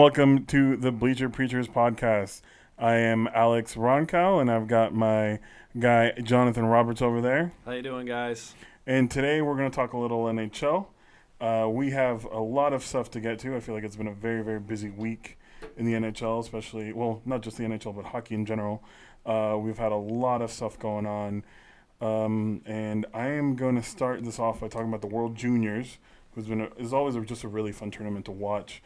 welcome to the Bleacher Preachers podcast. I am Alex Roncal, and I've got my guy Jonathan Roberts over there. How you doing, guys? And today we're going to talk a little NHL. We have a lot of stuff to get to. I feel like it's been a very, very busy week in the NHL, especially, well, not just the NHL, but hockey in general. We've had a lot of stuff going on. And I am going to start this off by talking about the World Juniors, is always just a really fun tournament to watch.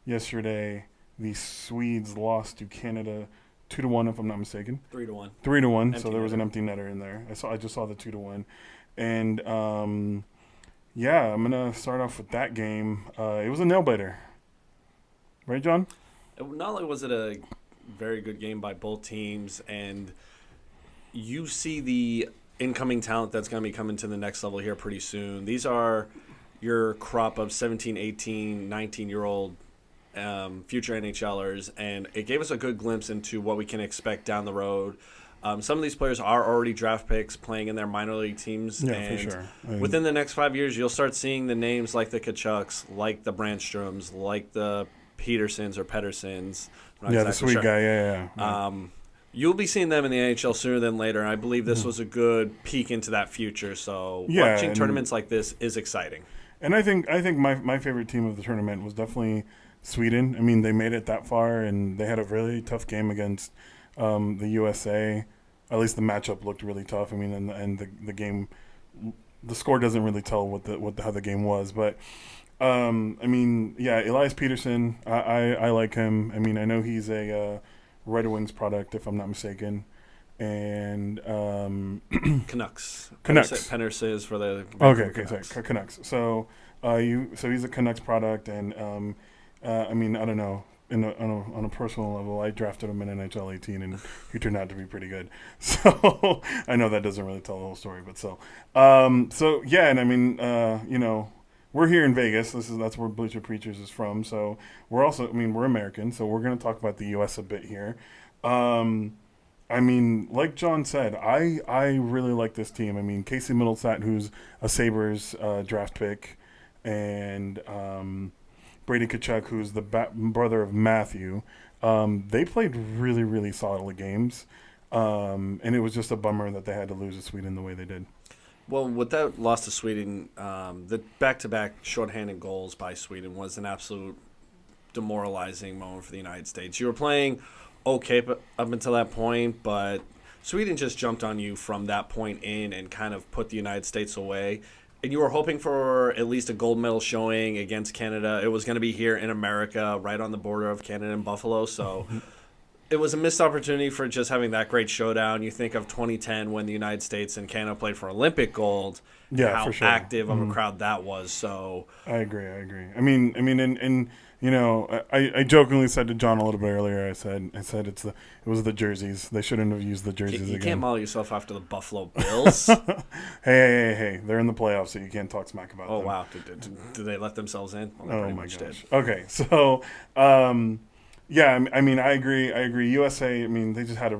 Yesterday, the Swedes lost to Canada 2-1, if I'm not mistaken. 3-1. 3-1. Empty So there was an netter. empty netter in there. I just saw the 2-1, and I'm gonna start off with that game. It was a nail biter, right, John? Not only was it a very good game by both teams, and you see the incoming talent that's going to be coming to the next level here pretty soon. These are your crop of 17, 18, 19-year-old future NHLers, and it gave us a good glimpse into what we can expect down the road. Some of these players are already draft picks playing in their minor league teams. Yeah, and for sure. within the next 5 years, you'll start seeing the names like the Kachucks, like the Brandstroms, like the Petersons or Pedersons. I'm not Yeah, exactly the sweet sure. guy. Yeah. You'll be seeing them in the NHL sooner than later, and I believe this was a good peek into that future. So Yeah, watching and- tournaments like this is exciting. And I think my favorite team of the tournament was definitely Sweden. I mean, they made it that far, and they had a really tough game against the USA. At least the matchup looked really tough. I mean, and the game, the score doesn't really tell how the game was. But I mean, yeah, Elias Peterson, I like him. I mean, I know he's a Red Wings product, if I'm not mistaken. And Canucks. Canucks. Pennerson is for the Okay, Canucks. sorry, Canucks. So he's a Canucks product, and I mean, I don't know. On a personal level, I drafted him in NHL 18, and he turned out to be pretty good. So I know that doesn't really tell the whole story, but so yeah, and I mean, we're here in Vegas. That's where Bleacher Preachers is from. So we're American, so we're going to talk about the U.S. a bit here. I mean, like John said, I really like this team. I mean, Casey Middlestat, who's a Sabres draft pick, and Brady Tkachuk, who's the brother of Matthew. They played really, really solid games, and it was just a bummer that they had to lose to Sweden the way they did. Well, with that loss to Sweden, the back-to-back shorthanded goals by Sweden was an absolute demoralizing moment for the United States. You were playing okay up until that point, but Sweden just jumped on you from that point in and kind of put the United States away. And you were hoping for at least a gold medal showing against Canada. It was going to be here in America, right on the border of Canada and Buffalo. So it was a missed opportunity for just having that great showdown. You think of 2010 when the United States and Canada played for Olympic gold. Yeah, how for sure. active of a crowd that was. So I agree. I mean, and I jokingly said to John a little bit earlier. I said it was the jerseys. They shouldn't have used the jerseys you again. can't model yourself after the Buffalo Bills. Hey! They're in the playoffs, so you can't talk smack about them. Oh wow! Did they let themselves in? Well, they Oh pretty my much gosh. did. Okay, so yeah, I mean, I agree. USA, I mean, they just had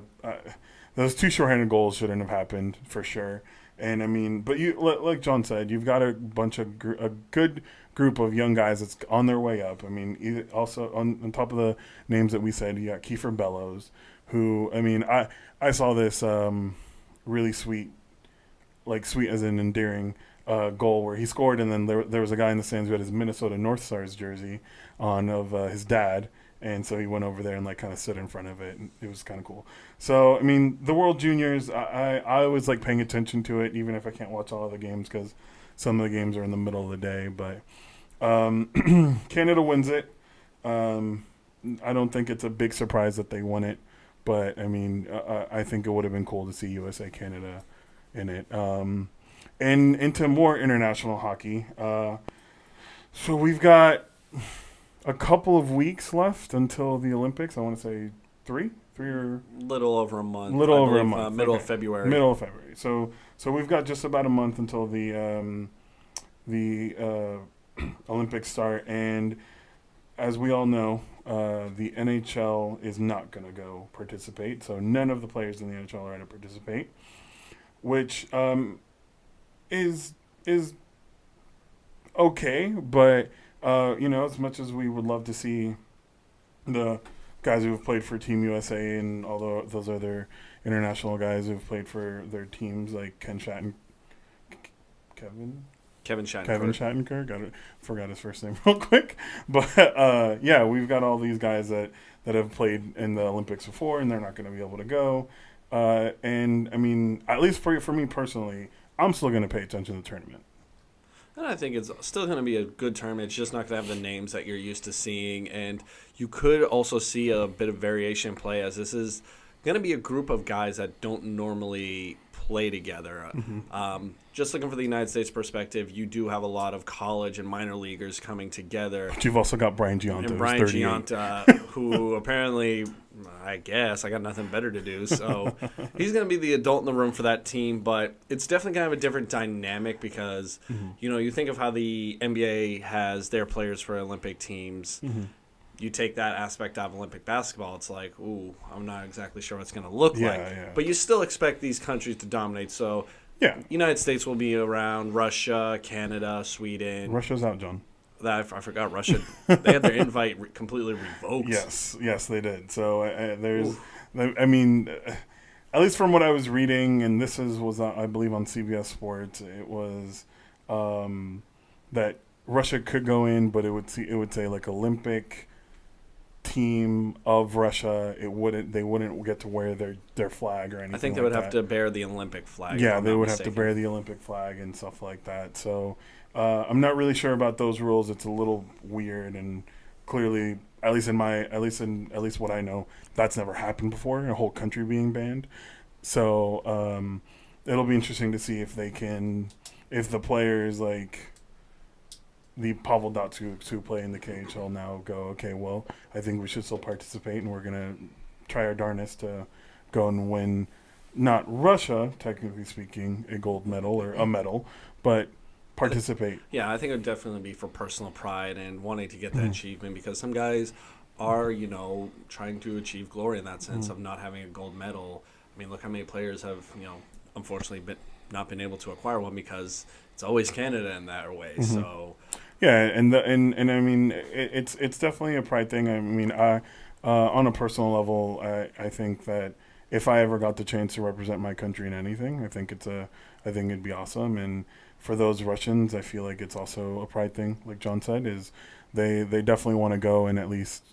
those two shorthanded goals shouldn't have happened for sure. And I mean, but like John said, you've got a bunch of a good group of young guys that's on their way up. I mean, also on top of the names that we said, you got Kiefer Bellows, who, I mean, I saw this really sweet as in endearing goal where he scored, and then there was a guy in the stands who had his Minnesota North Stars jersey on of his dad. And so he went over there and kind of stood in front of it, and it was kind of cool. So I mean, the World Juniors, I always like paying attention to it, even if I can't watch all of the games because some of the games are in the middle of the day. But Canada wins it. I don't think it's a big surprise that they won it, but I mean, I think it would have been cool to see USA Canada in it. And into more international hockey. So we've got a couple of weeks left until the Olympics. I want to say three or Little over a month. Little I over a believe, month. Middle Okay. of February. Middle of February. So we've got just about a month until the Olympics start, and as we all know, the NHL is not going to go participate. So none of the players in the NHL are going to participate, which is okay, but as much as we would love to see the guys who have played for Team USA and all those other international guys who have played for their teams, like Kevin Kevin Shattenkirk. Kevin Shattenkirk. Forgot his first name real quick. But yeah, we've got all these guys that have played in the Olympics before, and they're not going to be able to go. And I mean, at least for me personally, I'm still going to pay attention to the tournament. And I think it's still going to be a good tournament. It's just not going to have the names that you're used to seeing. And you could also see a bit of variation in play, as this is going to be a group of guys that don't normally play together. Just looking for the United States perspective, you do have a lot of college and minor leaguers coming together. But you've also got Brian Giunta, and Brian Giunta, who apparently, I guess, I got nothing better to do. So he's going to be the adult in the room for that team. But it's definitely going to have a different dynamic because, you think of how the NBA has their players for Olympic teams. You take that aspect out of Olympic basketball, it's like, ooh, I'm not exactly sure what it's going to look like. Yeah. But you still expect these countries to dominate. So United States will be around Russia, Canada, Sweden. Russia's out, John. I forgot Russia. They had their invite completely revoked. Yes, they did. So there's, I mean, at least from what I was reading, and this was I believe on CBS Sports, it was that Russia could go in, but it would say like Olympic team of Russia. They wouldn't get to wear their flag or anything. I think they would have to bear the Olympic flag. Yeah, they would have to bear the Olympic flag and stuff like that. So I'm not really sure about those rules. It's a little weird, and clearly, at least what I know, that's never happened before. A whole country being banned. So it'll be interesting to see if the players like the Pavel Datsyuk who play in the KHL now go, okay, well, I think we should still participate, and we're going to try our darnest to go and win, not Russia, technically speaking, a gold medal or a medal, but participate. Yeah, I think it would definitely be for personal pride and wanting to get that achievement, because some guys are, trying to achieve glory in that sense of not having a gold medal. I mean, look how many players have, unfortunately not been able to acquire one because it's always Canada in that way. So yeah, and I mean, it's definitely a pride thing. I mean, on a personal level, I think that if I ever got the chance to represent my country in anything, I think it'd be awesome. And for those Russians, I feel like it's also a pride thing. Like John said, is they definitely want to go and at least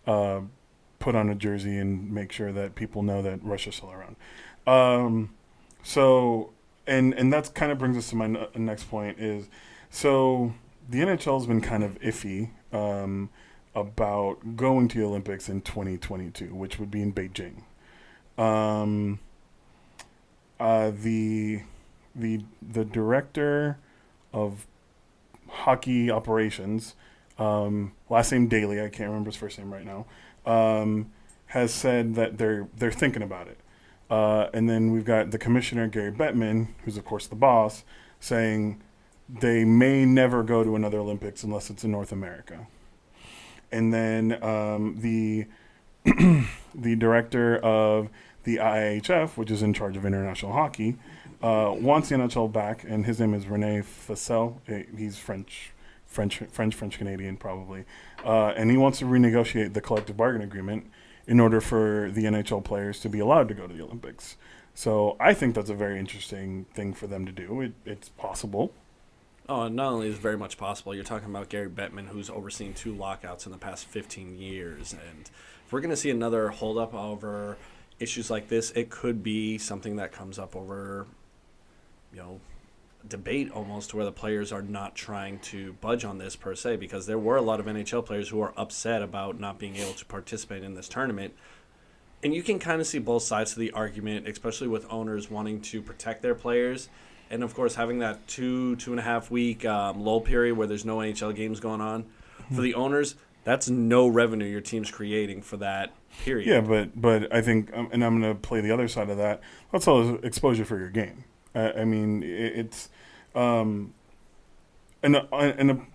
put on a jersey and make sure that people know that Russia's still around. So that kind of brings us to my next point is, so the NHL has been kind of iffy about going to the Olympics in 2022, which would be in Beijing. The director of hockey operations, last name Daly, I can't remember his first name right now, has said that they're thinking about it. And then we've got the commissioner, Gary Bettman, who's of course the boss, saying they may never go to another Olympics unless it's in North America. And then the director of the IIHF, which is in charge of international hockey, wants the NHL back, and his name is René Fassel. He's French Canadian probably, and he wants to renegotiate the collective bargaining agreement in order for the NHL players to be allowed to go to the Olympics. So I think that's a very interesting thing for them to do. It's possible. Oh, and not only is it very much possible, you're talking about Gary Bettman, who's overseen 2 lockouts in the past 15 years. And if we're going to see another holdup over issues like this, it could be something that comes up over, debate almost, where the players are not trying to budge on this per se, because there were a lot of NHL players who are upset about not being able to participate in this tournament. And you can kind of see both sides of the argument, especially with owners wanting to protect their players. And, of course, having that 2.5 week lull period where there's no NHL games going on. For the owners, that's no revenue your team's creating for that period. Yeah, but I think, and I'm going to play the other side of that, that's all exposure for your game. I mean, it's and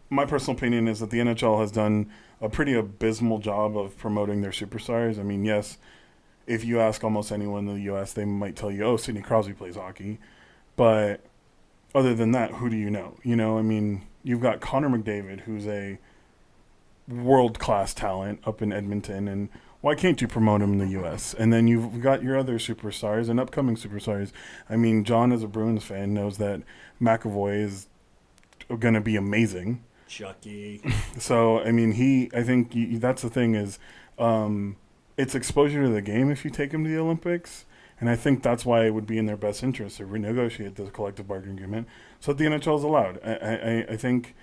my personal opinion is that the NHL has done a pretty abysmal job of promoting their superstars. I mean, yes, if you ask almost anyone in the U.S., they might tell you, oh, Sidney Crosby plays hockey. But other than that, who do you know? I mean, you've got Connor McDavid, who's a world-class talent up in Edmonton, and why can't you promote him in the U.S.? And then you've got your other superstars and upcoming superstars. I mean, John, as a Bruins fan, knows that McAvoy is going to be amazing. Chucky. So, I mean, I think that's the thing is, it's exposure to the game if you take him to the Olympics. And I think that's why it would be in their best interest to renegotiate the collective bargaining agreement so that the NHL is allowed. I think,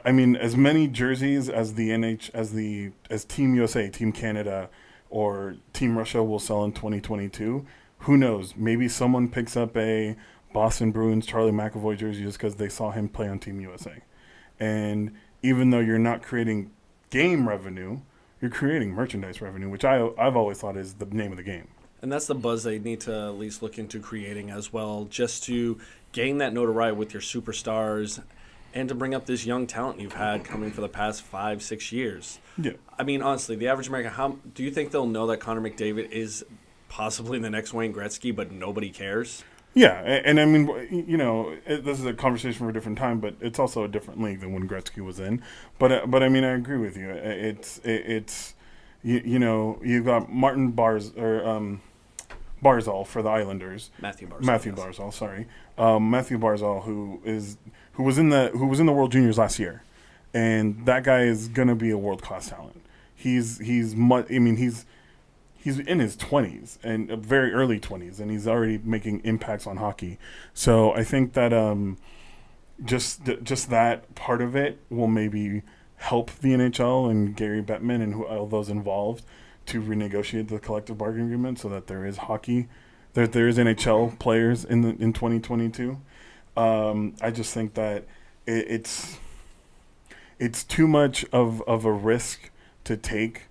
I mean, as many jerseys as as Team USA, Team Canada, or Team Russia will sell in 2022, who knows? Maybe someone picks up a Boston Bruins Charlie McAvoy jersey just because they saw him play on Team USA. And even though you're not creating game revenue, you're creating merchandise revenue, which I've always thought is the name of the game. And that's the buzz they need to at least look into creating as well, just to gain that notoriety with your superstars and to bring up this young talent you've had coming for the past 5-6 years. Yeah. I mean, honestly, the average American, how do you think they'll know that Connor McDavid is possibly the next Wayne Gretzky, but nobody cares? Yeah, and I mean, you know, this is a conversation for a different time, but it's also a different league than when Gretzky was in. But I mean, I agree with you. It's you know, you've got Martin Barzal for the Islanders. Matthew Barzal, sorry. Matthew Barzal, who was in the World Juniors last year, and that guy is gonna be a world-class talent. He's in his 20s and very early 20s, and he's already making impacts on hockey. So I think that just that part of it will maybe help the NHL and Gary Bettman and all those involved to renegotiate the collective bargaining agreement so that there is hockey, that there is NHL players in 2022. I just think that it's too much of a risk to take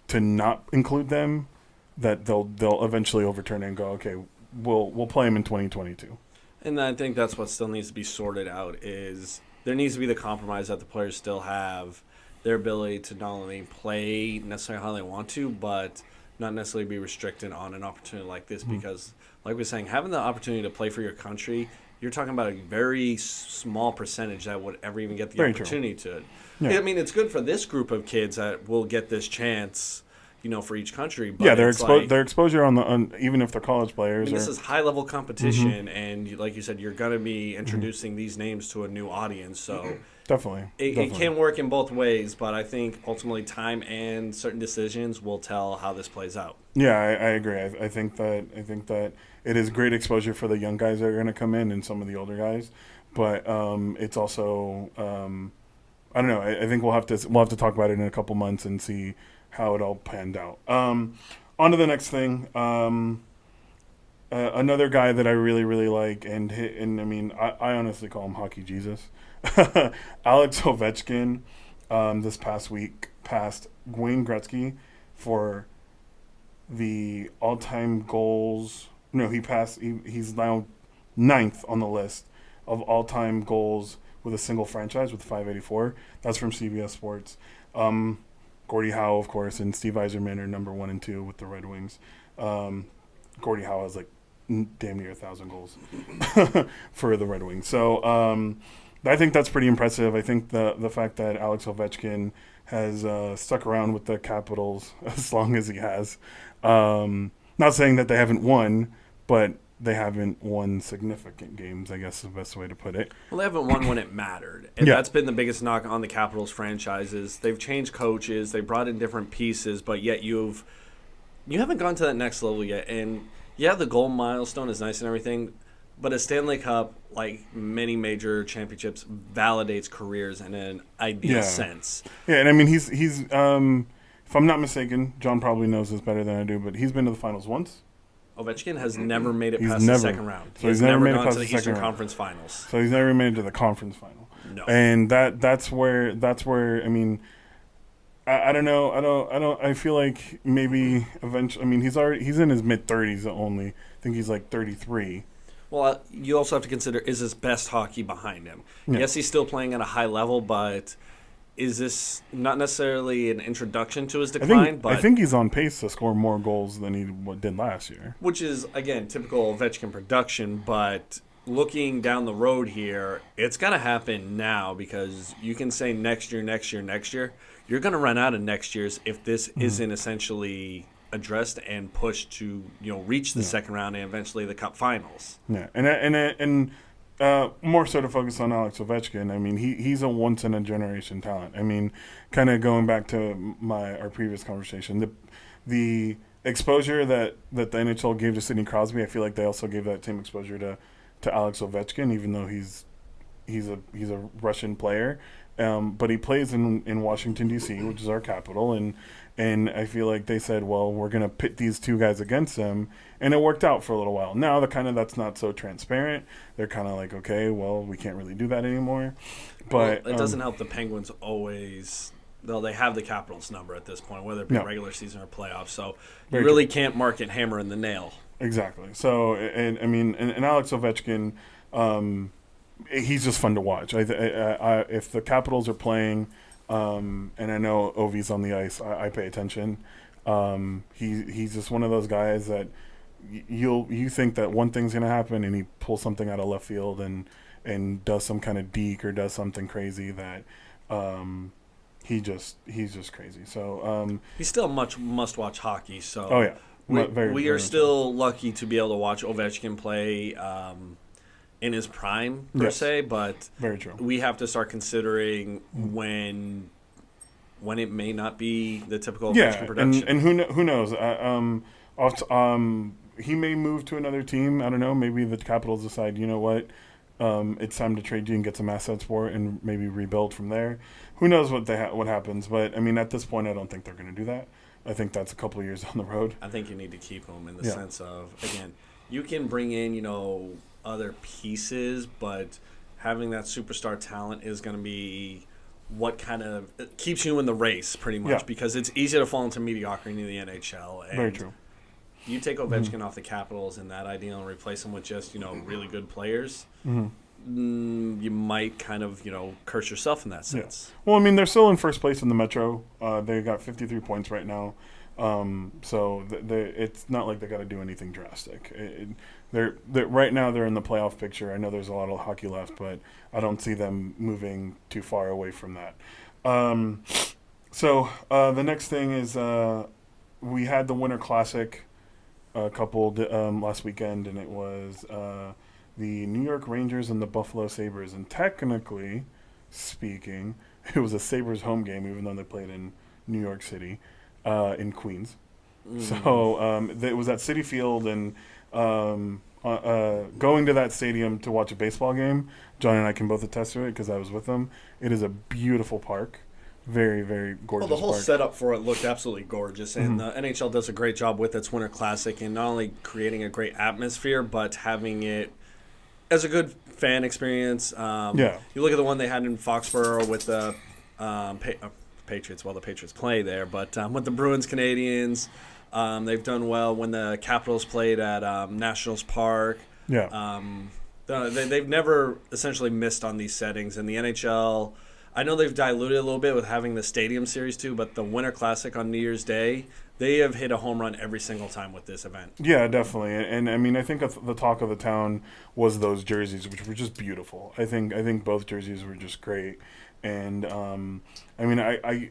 to not include them, that they'll eventually overturn it and go, okay, we'll play them in 2022. And I think that's what still needs to be sorted out is there needs to be the compromise that the players still have their ability to not only play necessarily how they want to, but not necessarily be restricted on an opportunity like this because, like we were saying, having the opportunity to play for your country, you're talking about a very small percentage that would ever even get the opportunity to it. Yeah. I mean, it's good for this group of kids that will get this chance, you know, for each country. But yeah, their exposure on even if they're college players. I mean, this is high-level competition, and like you said, you're going to be introducing these names to a new audience. So definitely. It can work in both ways, but I think ultimately time and certain decisions will tell how this plays out. Yeah, I agree. I think that it is great exposure for the young guys that are going to come in and some of the older guys, but it's also I don't know. I think we'll have to talk about it in a couple months and see how it all panned out. On to the next thing. Another guy that I really, really like, and I mean, I honestly call him Hockey Jesus. Alex Ovechkin this past week passed Wayne Gretzky for the all-time goals. No, he's now 9th on the list of all-time goals with a single franchise with 584. That's from CBS Sports. Gordie Howe, of course, and Steve Yzerman are number 1 and 2 with the Red Wings. Gordie Howe has like damn near 1,000 goals for the Red Wings. So I think that's pretty impressive. I think the fact that Alex Ovechkin has stuck around with the Capitals as long as he has. Not saying that they haven't won, but they haven't won significant games, I guess is the best way to put it. Well, they haven't won when it mattered. And that's been the biggest knock on the Capitals franchises. They've changed coaches. They brought in different pieces, but yet you haven't gone to that next level yet. And, yeah, the gold milestone is nice and everything, but a Stanley Cup, like many major championships, validates careers in an ideal sense. Yeah, and I mean, he's if I'm not mistaken, John probably knows this better than I do, but he's been to the finals once. Ovechkin has never made it past the second round. So he's never made it past the the second Eastern round. Conference Finals. So he's never made it to the conference final. No. And that's where I mean, I don't know. I feel like maybe eventually. I mean, he's in his mid-30s only. I think he's like 33. Well, you also have to consider, is his best hockey behind him? Yeah. Yes, he's still playing at a high level, but is this not necessarily an introduction to his decline? I think he's on pace to score more goals than he did last year. Which is, again, typical Ovechkin production, but looking down the road here, it's got to happen now because you can say next year. you're going to run out of next year's if this isn't essentially addressed and pushed to reach the second round and eventually the Cup Finals. Yeah, and more so to focus on Alex Ovechkin. I mean, he's a once in a generation talent. I mean, kind of going back to our previous conversation, the exposure that the NHL gave to Sidney Crosby, I feel like they also gave that same exposure to Alex Ovechkin, even though he's a Russian player. But he plays in Washington, D.C., which is our capital, and I feel like they said, well, we're going to pit these two guys against him, and it worked out for a little while. Now that's not so transparent. They're kind of like, okay, well, we can't really do that anymore. But it doesn't help the Penguins always, though they have the Capitals number at this point, whether it be regular season or playoffs, so you really can't market hammer in the nail. Exactly. So, and Alex Ovechkin, he's just fun to watch. If the Capitals are playing, and I know Ovi's on the ice, I pay attention. He's just one of those guys that you think that one thing's gonna happen, and he pulls something out of left field and does some kind of deke or does something crazy that he's just crazy. So he's still much must-watch hockey. So oh yeah, we are still lucky to be able to watch Ovechkin play in his prime per se, but very true. We have to start considering when it may not be the typical Ovechkin production. And who knows? He may move to another team. I don't know. Maybe the Capitals decide, you know what, it's time to trade you and get some assets for it, and maybe rebuild from there. Who knows what happens? But I mean, at this point, I don't think they're going to do that. I think that's a couple of years down the road. I think you need to keep him in the sense of, again, you can bring in other pieces, but having that superstar talent is going to be what kind of keeps you in the race pretty much, because it's easy to fall into mediocrity in the NHL. And very true. You take Ovechkin off the Capitals in that idea and replace him with just really good players. You might kind of curse yourself in that sense. Yeah. Well, I mean, they're still in first place in the Metro. They got 53 points right now. So it's not like they got to do anything drastic. They're right now they're in the playoff picture. I know there's a lot of hockey left, but I don't see them moving too far away from that. So the next thing is we had the Winter Classic last weekend, and it was the New York Rangers and the Buffalo Sabres. And technically speaking, it was a Sabres home game, even though they played in New York City. In Queens. So it was at Citi Field, and going to that stadium to watch a baseball game, John and I can both attest to it because I was with them. It is a beautiful park. Very, very gorgeous the whole park. setup for it looked absolutely gorgeous, and the NHL does a great job with its Winter Classic and not only creating a great atmosphere, but having it as a good fan experience. You look at the one they had in Foxborough with the Patriots. Well, the Patriots play there, but with the Bruins, Canadians, they've done well. When the Capitals played at Nationals Park, they've never essentially missed on these settings. And the NHL, I know they've diluted a little bit with having the Stadium Series too, but the Winter Classic on New Year's Day, they have hit a home run every single time with this event. Yeah, definitely. And I mean, I think the talk of the town was those jerseys, which were just beautiful. I think both jerseys were just great. And I mean, I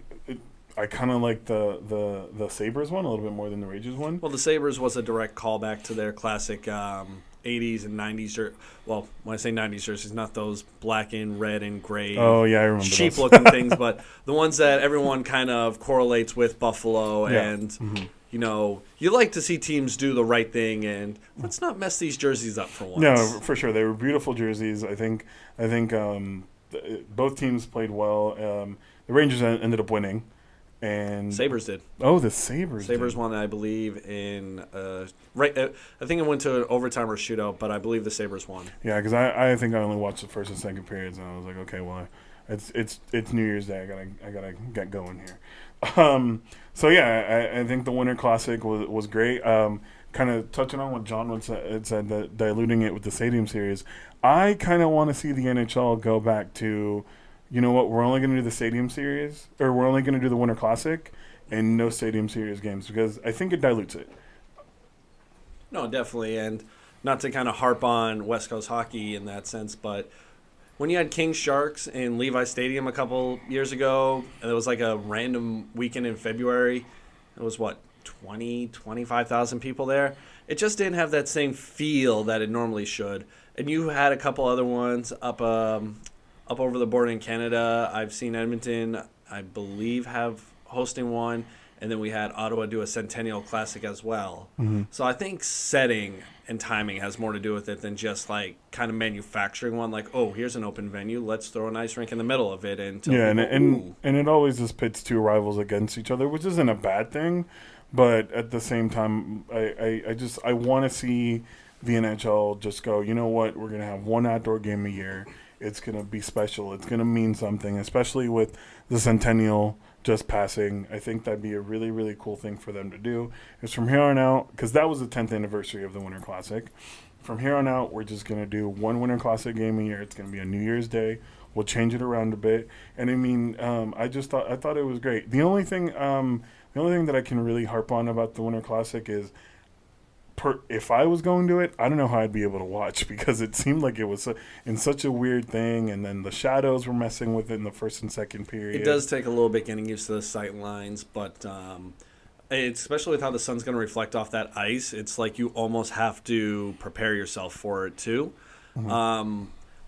kind of like the Sabres one a little bit more than the Rangers one. Well, the Sabres was a direct callback to their classic 80s and 90s well, when I say 90s jerseys, not those black and red and gray. Oh yeah, I remember cheap looking things, but the ones that everyone kind of correlates with Buffalo. And you like to see teams do the right thing, and let's not mess these jerseys up for once. No, for sure, they were beautiful jerseys. I think both teams played well. The Rangers ended up winning, and Sabres did. Oh, the Sabres won, I believe, in I think it went to an overtime or shootout, but I believe the Sabres won. Yeah, because I think I only watched the first and second periods, and I was like, okay, well, it's New Year's Day. I gotta get going here. So yeah, I think the Winter Classic was great. Kind of touching on what John had said, that diluting it with the Stadium Series, I kind of want to see the NHL go back to, you know what, we're only going to do the Stadium Series, or we're only going to do the Winter Classic, and no Stadium Series games, because I think it dilutes it. No, definitely, and not to kind of harp on West Coast hockey in that sense, but when you had Kings Sharks in Levi Stadium a couple years ago, and it was like a random weekend in February. It was, 25,000 people there. It just didn't have that same feel that it normally should. And you had a couple other ones up over the border in Canada. I've seen Edmonton, I believe, have hosting one. And then we had Ottawa do a Centennial Classic as well. Mm-hmm. So I think setting and timing has more to do with it than just like kind of manufacturing one. Like, oh, here's an open venue. Let's throw an ice rink in the middle of it. And and it always just pits two rivals against each other, which isn't a bad thing. But at the same time, I want to see the NHL just go, you know what, we're going to have one outdoor game a year. It's going to be special. It's going to mean something, especially with the Centennial just passing. I think that'd be a really, really cool thing for them to do. Is from here on out, because that was the 10th anniversary of the Winter Classic. From here on out, we're just going to do one Winter Classic game a year. It's going to be on New Year's Day. We'll change it around a bit. And I mean, I thought it was great. The only thing that I can really harp on about the Winter Classic is, if I was going to it, I don't know how I'd be able to watch, because it seemed like it was in such a weird thing, and then the shadows were messing with it in the first and second period. It does take a little bit getting used to the sight lines, but especially with how the sun's going to reflect off that ice, it's like you almost have to prepare yourself for it too. Mm-hmm.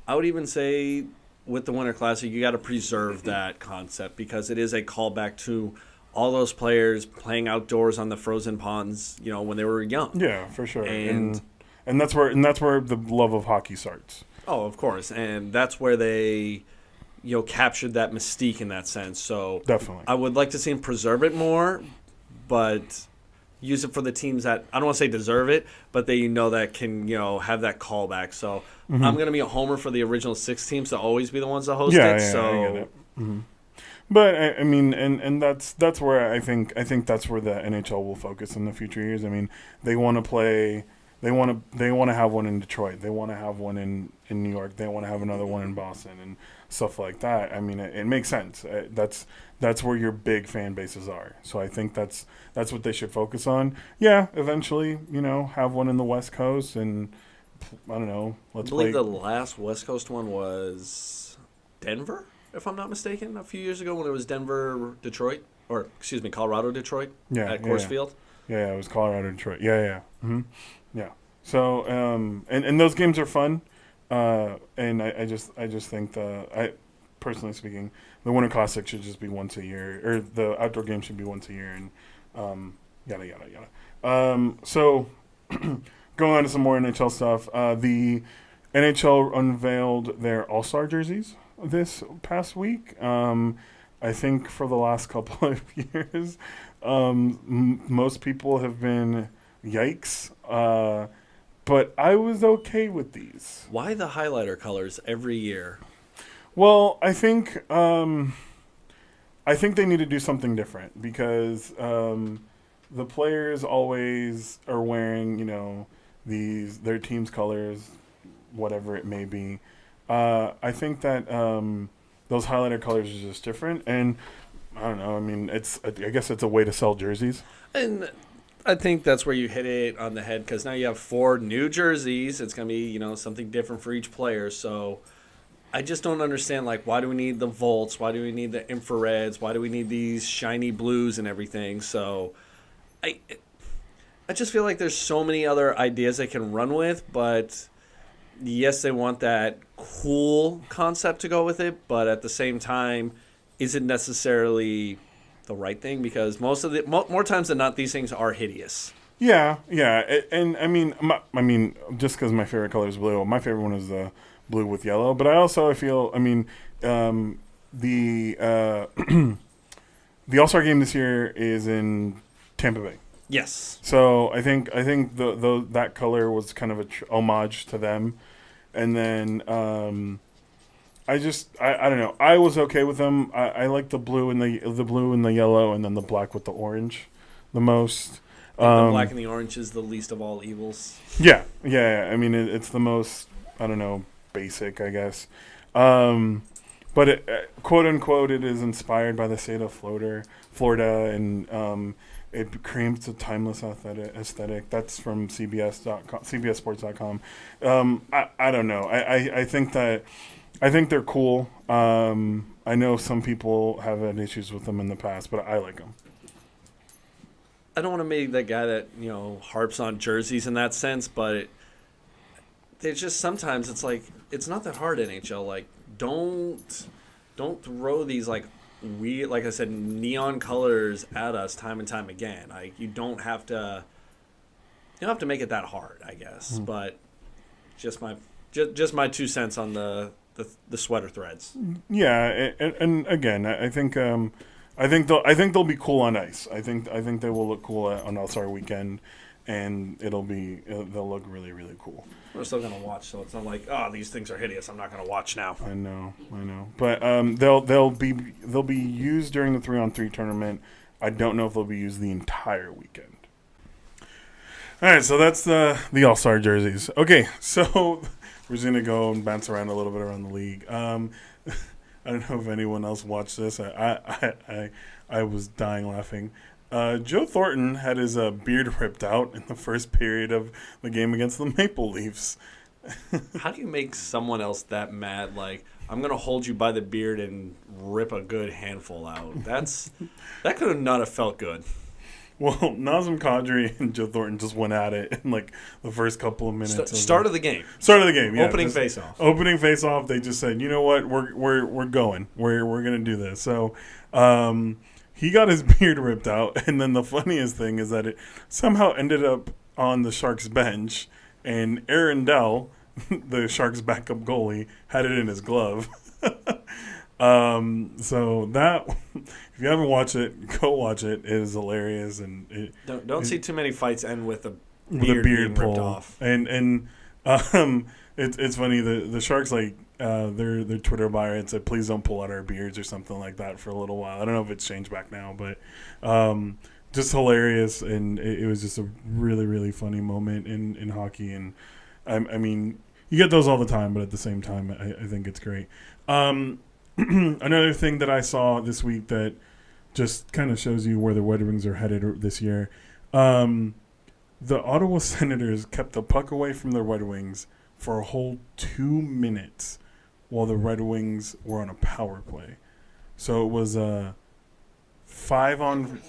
I would even say with the Winter Classic, you got to preserve that concept, because it is a callback to all those players playing outdoors on the frozen ponds, when they were young. Yeah, for sure. And that's where the love of hockey starts. Oh, of course. And that's where they, captured that mystique in that sense. So definitely, I would like to see them preserve it more, but use it for the teams that, I don't want to say deserve it, but they that can, have that callback. So I'm going to be a homer for the original 6 teams to always be the ones that host it. Yeah, so I get it. Mm-hmm. But I mean, and that's where I think that's where the NHL will focus in the future years. I mean, they want to play. They want to have one in Detroit. They want to have one in New York. They want to have another one in Boston and stuff like that. I mean, it makes sense. That's where your big fan bases are. So I think that's what they should focus on. Yeah, eventually, have one in the West Coast, and I don't know. I believe the last West Coast one was Denver, if I'm not mistaken, a few years ago, when it was Colorado, Detroit, at Coors Field. Yeah, it was Colorado, Detroit. Yeah. Mm-hmm. Yeah. So, and those games are fun. And I just think personally speaking, the Winter Classic should just be once a year, or the outdoor game should be once a year, and yada, yada, yada. So, going on to some more NHL stuff, the NHL unveiled their All-Star jerseys this past week. I think for the last couple of years, most people have been yikes, but I was okay with these. Why the highlighter colors every year? Well, I think they need to do something different, because the players always are wearing, their team's colors, whatever it may be. I think that those highlighter colors are just different, and I don't know. I mean, I guess it's a way to sell jerseys. And I think that's where you hit it on the head, because now you have 4 new jerseys. It's going to be, something different for each player. So I just don't understand, why do we need the volts? Why do we need the infrareds? Why do we need these shiny blues and everything? So I just feel like there's so many other ideas they can run with, but yes, they want that cool concept to go with it, but at the same time, is it necessarily the right thing? Because more times than not, these things are hideous. Yeah, and I mean, just because my favorite color is blue, my favorite one is the blue with yellow. But I feel, the All-Star game this year is in Tampa Bay. Yes. So I think that color was kind of a homage to them, and then I don't know. I was okay with them. I like the blue and the yellow, and then the black with the orange the most. The black and the orange is the least of all evils. Yeah. I mean, it's the most, I don't know, basic, I guess. But it, quote unquote, it is inspired by the state of Florida, and it creates a timeless aesthetic. That's from CBSSports.com. I don't know. I think that I think they're cool. I know some people have had issues with them in the past, but I like them. I don't want to be the guy that harps on jerseys in that sense, but there's just sometimes it's like it's not that hard. NHL, like don't throw these like weird, like I said, neon colors at us time and time again. Like you don't have to make it that hard, I guess. But just my 2 cents on the sweater threads. Yeah, and again, I think they'll be cool on ice. I think they will look cool on All-Star Weekend, and they'll look really, really cool. We're still gonna watch, so it's not like, oh, these things are hideous, I'm not gonna watch now. I know, but they'll be used during the 3-on-3 tournament. I don't know if they'll be used the entire weekend. All right, so that's the All-Star jerseys. Okay, so we're just gonna go and bounce around a little bit around the league. I don't know if anyone else watched this. I was dying laughing. Joe Thornton had his beard ripped out in the first period of the game against the Maple Leafs. How do you make someone else that mad? Like, I'm going to hold you by the beard and rip a good handful out. That could not have felt good. Well, Nazem Kadri and Joe Thornton just went at it in like the first couple of minutes. Start of the game. Start of the game. Yeah, Opening face-off. Opening face-off. They just said, you know what, we're going. We're gonna do this. So, he got his beard ripped out, and then the funniest thing is that it somehow ended up on the Sharks bench, and Aaron Dell, the Sharks backup goalie, had it in his glove. So that, if you haven't watched it, go watch it. It is hilarious, and don't see too many fights end with a beard being pull. ripped off. And it's funny. The Sharks, like their Twitter bio, it said, "Please don't pull out our beards" or something like that for a little while. I don't know if it's changed back now, but just hilarious, and it was just a really, really funny moment in hockey. And I mean, you get those all the time, but at the same time, I think it's great. Another thing that I saw this week that just kind of shows you where the Red Wings are headed this year. The Ottawa Senators kept the puck away from the Red Wings for a whole 2 minutes while the Red Wings were on a power play. So it was a 5-on.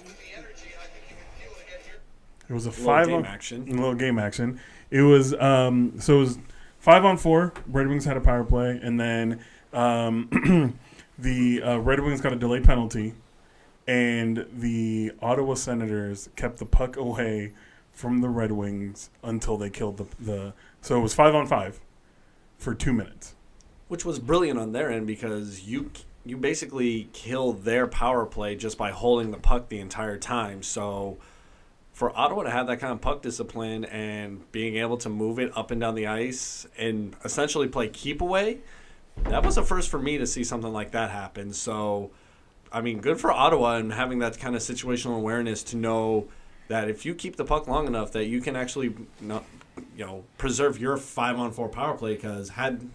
It was a 5-on action. A little game action. It was so it was 5-on-4. Red Wings had a power play, and then the Red Wings got a delayed penalty, and the Ottawa Senators kept the puck away from the Red Wings until they killed the so it was 5-on-5 for 2 minutes. Which was brilliant on their end because you basically kill their power play just by holding the puck the entire time. So for Ottawa to have that kind of puck discipline and being able to move it up and down the ice and essentially play keep away, that was a first for me to see something like that happen. So, I mean, good for Ottawa and having that kind of situational awareness to know that if you keep the puck long enough that you can actually preserve your 5-on-4 power play, because had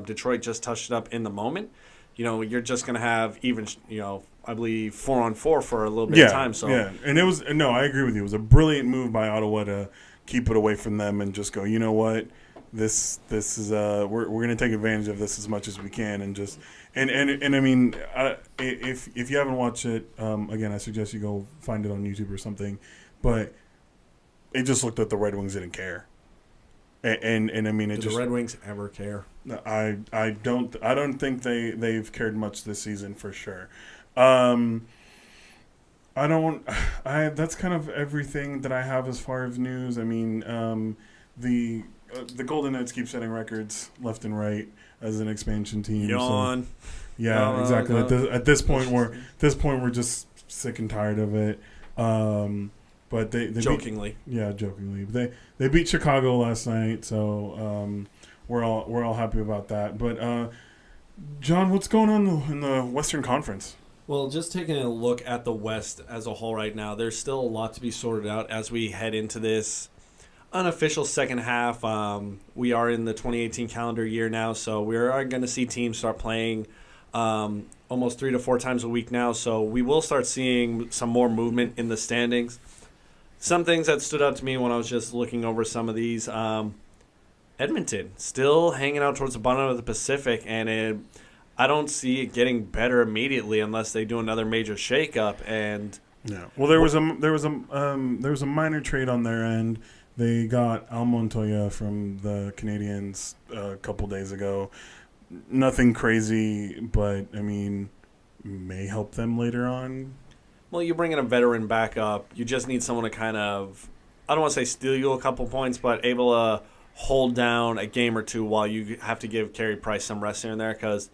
Detroit just touched it up in the moment, you're just going to have even, I believe 4-on-4 for a little bit of time. So yeah, and I agree with you. It was a brilliant move by Ottawa to keep it away from them and just go, you know what, this is we're going to take advantage of this as much as we can, and just and I mean, if you haven't watched it, again, I suggest you go find it on YouTube or something. But it just looked like the Red Wings didn't care, and I mean, do the Red Wings ever care? I don't think they've cared much this season for sure. That's kind of everything that I have as far as news. I mean, the Golden Knights keep setting records left and right as an expansion team. Yawn. So, yeah, exactly. At this point, we're just sick and tired of it. But they jokingly. Jokingly. They beat Chicago last night, so we're all happy about that. But John, what's going on in the Western Conference? Well, just taking a look at the West as a whole right now, there's still a lot to be sorted out as we head into this unofficial second half. We are in the 2018 calendar year now, so we are going to see teams start playing almost 3 to 4 times a week now. So we will start seeing some more movement in the standings. Some things that stood out to me when I was just looking over some of these. Edmonton still hanging out towards the bottom of the Pacific, and I don't see it getting better immediately unless they do another major shakeup. And yeah, well, there was a minor trade on their end. They got Al Montoya from the Canadiens a couple days ago. Nothing crazy, but I mean, may help them later on. well, you're bringing a veteran back up. You just need someone to kind of, I don't want to say steal you a couple points, but able to hold down a game or two while you have to give Carey Price some rest here and there. Because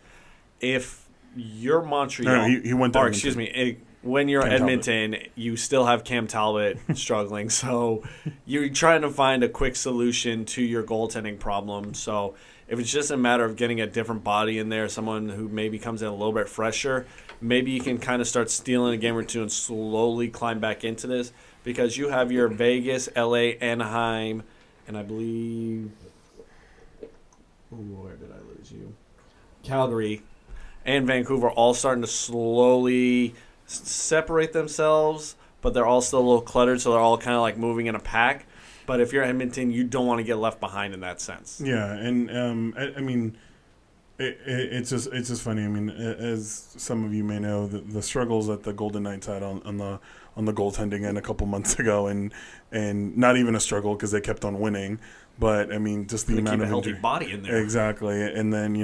if you're Montreal, No, he went to or Edmonton. excuse me, when you're Cam Edmonton, you still have Cam Talbot struggling. So you're trying to find a quick solution to your goaltending problem. So if it's just a matter of getting a different body in there, someone who maybe comes in a little bit fresher, maybe you can kind of start stealing a game or two and slowly climb back into this, because you have your Vegas, LA, Anaheim, and I believe, where did I lose you? Calgary and Vancouver all starting to slowly separate themselves, but they're all still a little cluttered, so they're all kind of like moving in a pack. But if you're Edmonton, you don't want to get left behind in that sense. Yeah, and I mean, it's just funny. I mean, as some of you may know, the struggles that the Golden Knights had on the goaltending end a couple months ago, and not even a struggle because they kept on winning. But I mean, just the amount keep a of healthy injury. body in there. Exactly, and then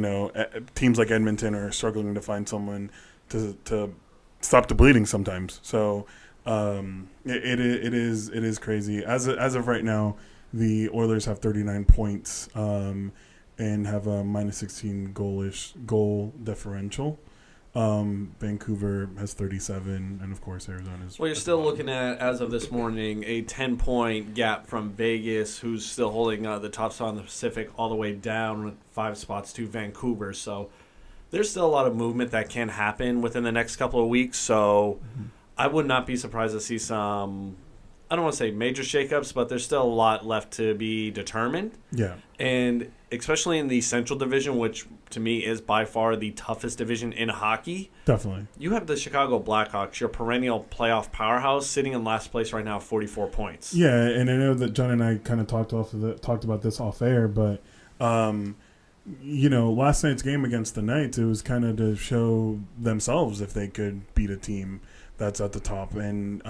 teams like Edmonton are struggling to find someone to stop the bleeding sometimes. So it is crazy. As of right now, the Oilers have 39 points and have a minus 16 goal differential. Vancouver has 37, and of course Arizona's. Well, you're still looking at, as of this morning, a 10-point gap from Vegas, who's still holding the top spot in the Pacific, all the way down 5 spots to Vancouver. So there's still a lot of movement that can happen within the next couple of weeks. So I would not be surprised to see some, I don't want to say major shakeups, but there's still a lot left to be determined. Yeah. And especially in the Central Division, which to me is by far the toughest division in hockey. Definitely. You have the Chicago Blackhawks, your perennial playoff powerhouse, sitting in last place right now, 44 points. Yeah, and I know that John and I kind of talked about this off air, but last night's game against the Knights, it was kind of to show themselves if they could beat a team that's at the top, and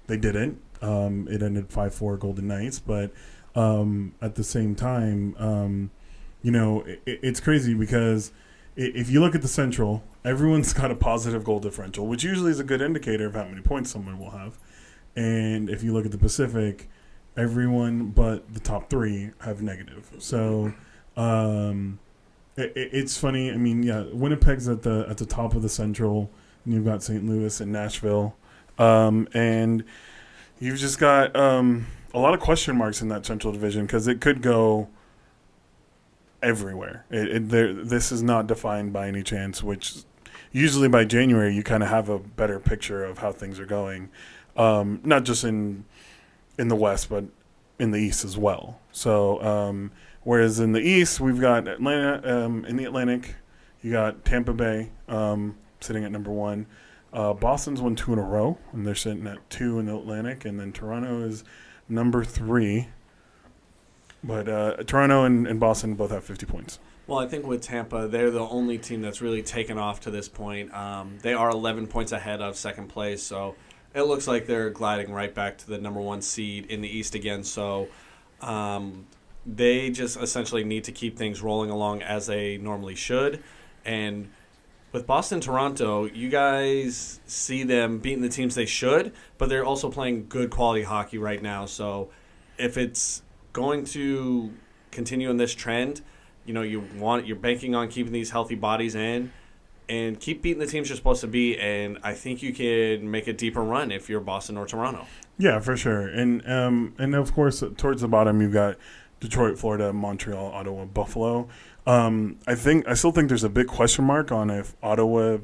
they didn't. It ended 5-4 Golden Knights, but at the same time, it's crazy because if you look at the Central, everyone's got a positive goal differential, which usually is a good indicator of how many points someone will have. And if you look at the Pacific, everyone but the top 3 have negative. So it's funny. I mean, yeah, Winnipeg's at the top of the Central, and you've got St. Louis and Nashville, and you've just got a lot of question marks in that Central Division because it could go everywhere. This is not defined by any chance, which usually by January you kind of have a better picture of how things are going, not just in the West, but in the East as well. So whereas in the East, we've got Atlanta, in the Atlantic, you got Tampa Bay sitting at number 1. Boston's won 2 in a row, and they're sitting at 2 in the Atlantic, and then Toronto is number 3. But Toronto and Boston both have 50 points. Well, I think with Tampa, they're the only team that's really taken off to this point. They are 11 points ahead of second place, so it looks like they're gliding right back to the number 1 seed in the East again. So they just essentially need to keep things rolling along as they normally should. And with Boston, Toronto, you guys see them beating the teams they should, but they're also playing good quality hockey right now. So if it's going to continue in this trend, you're banking on keeping these healthy bodies in and keep beating the teams you're supposed to beat, and I think you can make a deeper run if you're Boston or Toronto. Yeah, for sure. And of course, towards the bottom, you've got Detroit, Florida, Montreal, Ottawa, Buffalo. I still think there's a big question mark on if Ottawa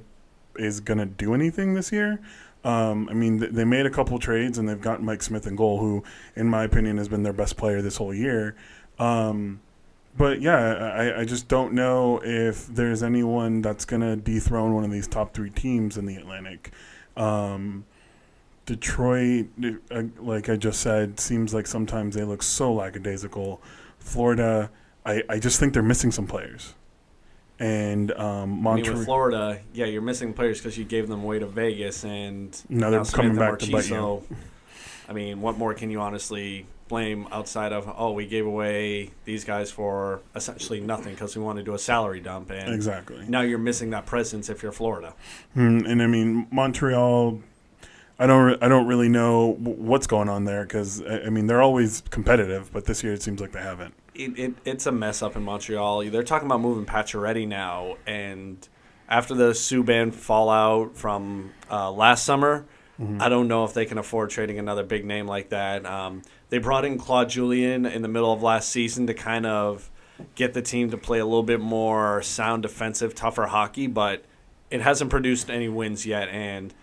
is going to do anything this year. I mean, they made a couple trades, and they've got Mike Smith in goal, who, in my opinion, has been their best player this whole year. But, yeah, I just don't know if there's anyone that's going to dethrone one of these top 3 teams in the Atlantic. Detroit, like I just said, seems like sometimes they look so lackadaisical. Florida, I just think they're missing some players. And With Florida, yeah, you're missing players because you gave them away to Vegas, and now they're coming back to bite you. I mean, what more can you honestly blame outside of, we gave away these guys for essentially nothing because we want to do a salary dump, and exactly. Now you're missing that presence if you're Florida. And I mean, Montreal, I don't really know what's going on there because I mean they're always competitive, but this year it seems like they haven't. It's a mess up in Montreal. They're talking about moving Pacioretty now, and after the Subban fallout from last summer, I don't know if they can afford trading another big name like that. They brought in Claude Julien in the middle of last season to kind of get the team to play a little bit more sound defensive, tougher hockey, but it hasn't produced any wins yet, and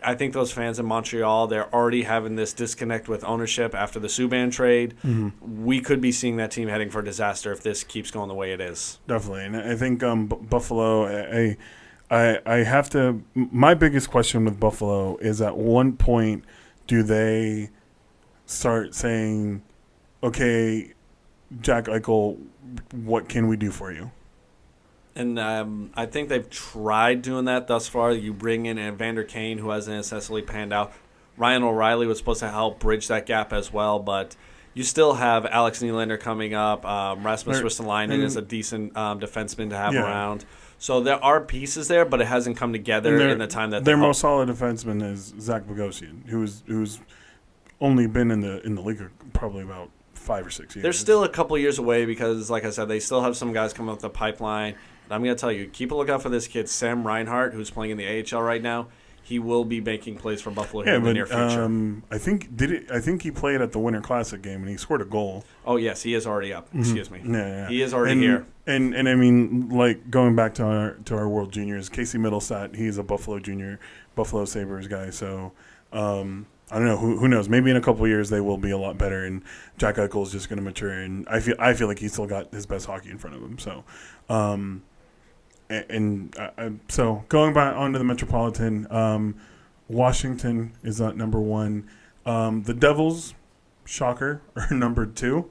I think those fans in Montreal, they're already having this disconnect with ownership after the Subban trade. We could be seeing that team heading for disaster if this keeps going the way it is. Definitely. And I think Buffalo, I have to – my biggest question with Buffalo is at one point do they start saying, okay, Jack Eichel, what can we do for you? And I think they've tried doing that thus far. You bring in Evander Kane, who hasn't necessarily panned out. Ryan O'Reilly was supposed to help bridge that gap as well, but you still have Alex Nylander coming up. Rasmus Ristolainen is a decent defenseman to have around. So there are pieces there, but it hasn't come together in the time that their most solid defenseman is Zach Bogosian, who's only been in the league probably about 5 or 6 years. They're still a couple years away because, like I said, they still have some guys coming up the pipeline. But I'm going to tell you, keep a lookout for this kid, Sam Reinhart, who's playing in the AHL right now. He will be making plays for Buffalo here in the near future. I think he played at the Winter Classic game and he scored a goal. Oh yes, he is already up. Excuse me. Yeah. He is already here. And I mean, like going back to our World Juniors, Casey Middlestat, he's a Buffalo Sabres guy. So I don't know. Who knows? Maybe in a couple of years they will be a lot better, and Jack Eichel is just going to mature. And I feel like he's still got his best hockey in front of him. So. So going back onto the Metropolitan, Washington is at number 1. The Devils, shocker, are number 2,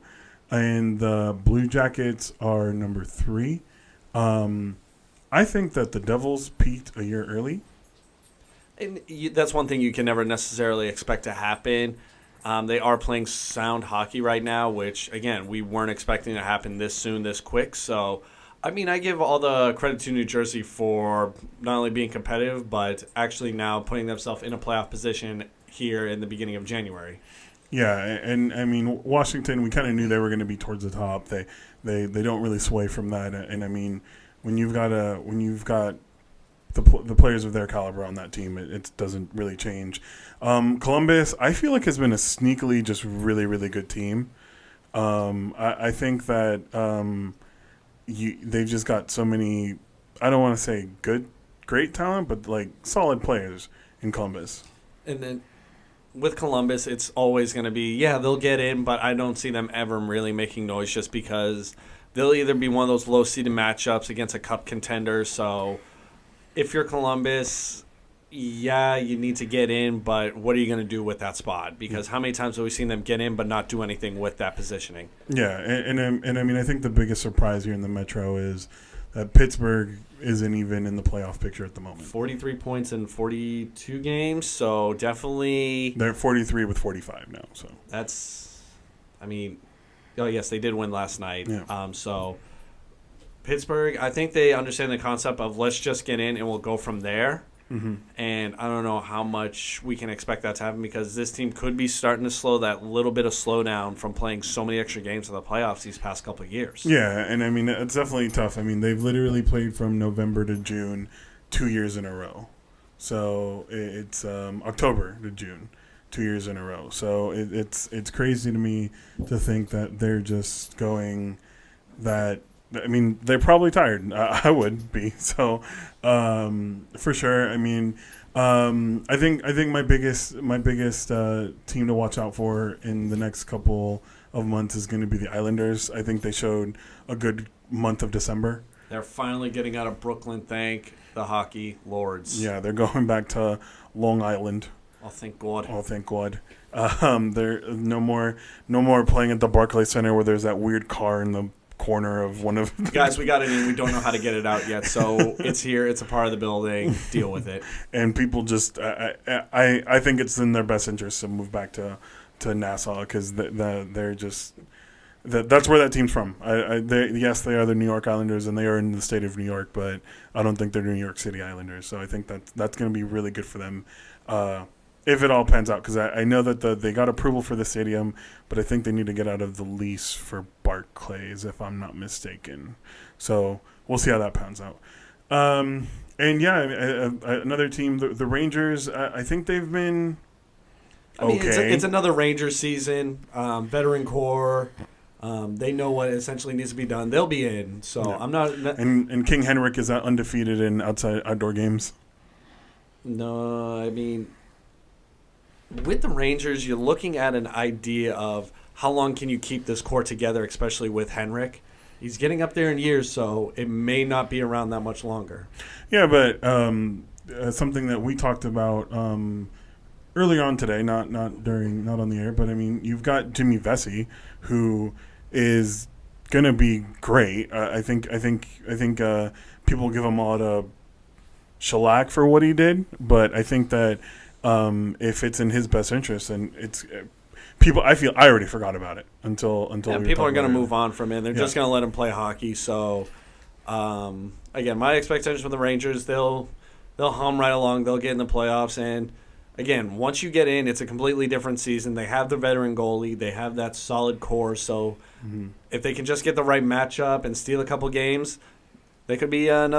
and the Blue Jackets are number 3. I think that the Devils peaked a year early. And that's one thing you can never necessarily expect to happen. They are playing sound hockey right now, which, again, we weren't expecting to happen this soon, this quick. So, I mean, I give all the credit to New Jersey for not only being competitive, but actually now putting themselves in a playoff position here in the beginning of January. Yeah, and I mean, Washington, we kind of knew they were going to be towards the top. They don't really sway from that. And I mean, when you've got the players of their caliber on that team, it doesn't really change. Columbus, I feel like, has been a sneakily just really, really good team. I think that they've just got so many, I don't want to say great talent, but like solid players in Columbus. And then with Columbus, it's always going to be, they'll get in, but I don't see them ever really making noise just because they'll either be one of those low-seeded matchups against a cup contender. So if you're Columbus, you need to get in, but what are you going to do with that spot? Because how many times have we seen them get in but not do anything with that positioning? Yeah, and I mean, I think the biggest surprise here in the Metro is that Pittsburgh isn't even in the playoff picture at the moment. 43 points in 42 games, so definitely... They're 43 with 45 now, so... That's... I mean... Oh, yes, they did win last night. Yeah. So... Pittsburgh, I think they understand the concept of let's just get in and we'll go from there. Mm-hmm. And I don't know how much we can expect that to happen because this team could be starting to slow that little bit of slowdown from playing so many extra games in the playoffs these past couple of years. Yeah, and I mean, it's definitely tough. I mean, they've literally played from November to June 2 years in a row. So it's October to June 2 years in a row. So it's crazy to me to think that they're just going that. I mean, they're probably tired. I would be. So, for sure. I mean, I think my biggest team to watch out for in the next couple of months is going to be the Islanders. I think they showed a good month of December. They're finally getting out of Brooklyn. Thank the hockey lords. Yeah, they're going back to Long Island. Oh, thank God. Oh, thank God. There no more playing at the Barclays Center where there's that weird car in the corner of one of Guys, we got it in. We don't know how to get it out yet, so it's here. It's a part of the building. Deal with it. And people just I think it's in their best interest to move back to Nassau because they're just that's where that team's from. Yes, they are the New York Islanders and they are in the state of New York, but I don't think they're New York City Islanders. So I think that's going to be really good for them. If it all pans out, because I know that they got approval for the stadium, but I think they need to get out of the lease for Barclays, if I'm not mistaken. So we'll see how that pans out. And yeah, another team, the Rangers. I think they've been okay. It's another Rangers season. Veteran core. They know what essentially needs to be done. They'll be in. So yeah. I'm not. And King Henrik is undefeated in outdoor games. No, I mean, with the Rangers, you're looking at an idea of how long can you keep this core together, especially with Henrik. He's getting up there in years, so it may not be around that much longer. Yeah, but something that we talked about earlier on today, not on the air, but I mean, you've got Jimmy Vesey, who is gonna be great. I think people give him a lot of shellac for what he did, but I think that if it's in his best interest, and it's people, I already forgot about it until people are going to move on from it. They're just going to let him play hockey. So again, my expectations for the Rangers, they'll hum right along. They'll get in the playoffs, and again, once you get in, it's a completely different season. They have the veteran goalie. They have that solid core. So if they can just get the right matchup and steal a couple games, they could be in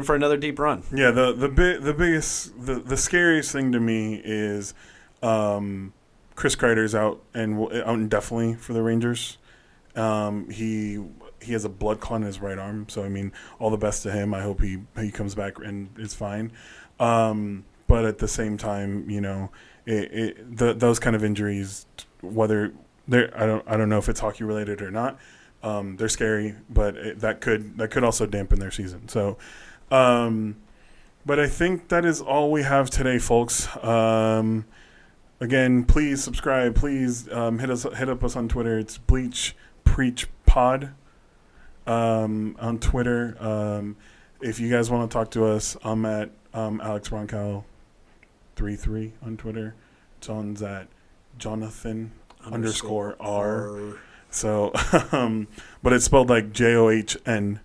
for another deep run. Yeah, the scariest thing to me is Chris Kreider's out indefinitely for the Rangers. He has a blood clot in his right arm, so I mean, all the best to him. I hope he comes back and is fine. But at the same time, you know, those kind of injuries, whether I don't know if it's hockey related or not. They're scary, but that could also dampen their season. So, but I think that is all we have today, folks. Again, please subscribe. Please hit up us on Twitter. It's Bleach Preach Pod on Twitter. If you guys want to talk to us, I'm at Alex Roncal33 on Twitter. John's at Jonathan_R. So, but it's spelled like John.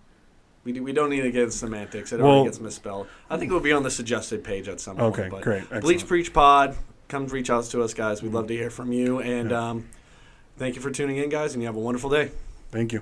We don't need to get semantics. It already gets misspelled. I think it will be on the suggested page at some point. Okay, great. Excellent. Bleach Preach Pod. Come reach out to us, guys. We'd love to hear from you. And thank you for tuning in, guys, and you have a wonderful day. Thank you.